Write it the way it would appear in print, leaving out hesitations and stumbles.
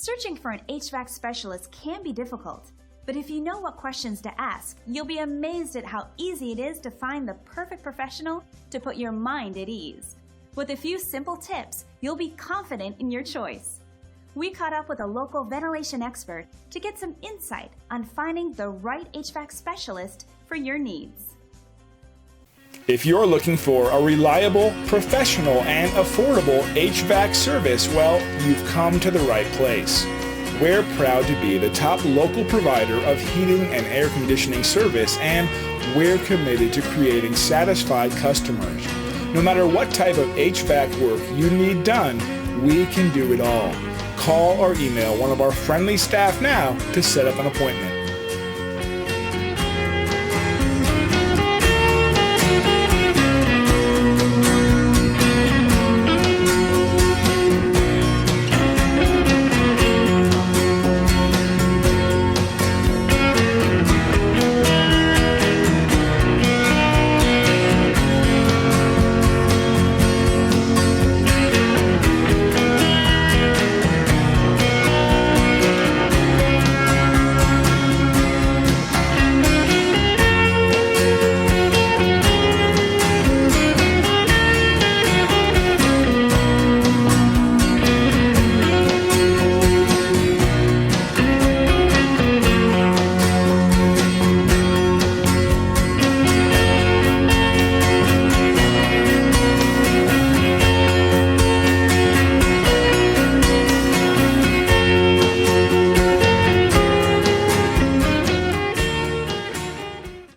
Searching for an HVAC specialist can be difficult, but if you know what questions to ask, you'll be amazed at how easy it is to find the perfect professional to put your mind at ease. With a few simple tips, you'll be confident in your choice. We caught up with a local ventilation expert to get some insight on finding the right HVAC specialist for your needs. If you're looking for a reliable, professional, and affordable HVAC service, well, you've come to the right place. We're proud to be the top local provider of heating and air conditioning service, and we're committed to creating satisfied customers. No matter what type of HVAC work you need done, we can do it all. Call or email one of our friendly staff now to set up an appointment.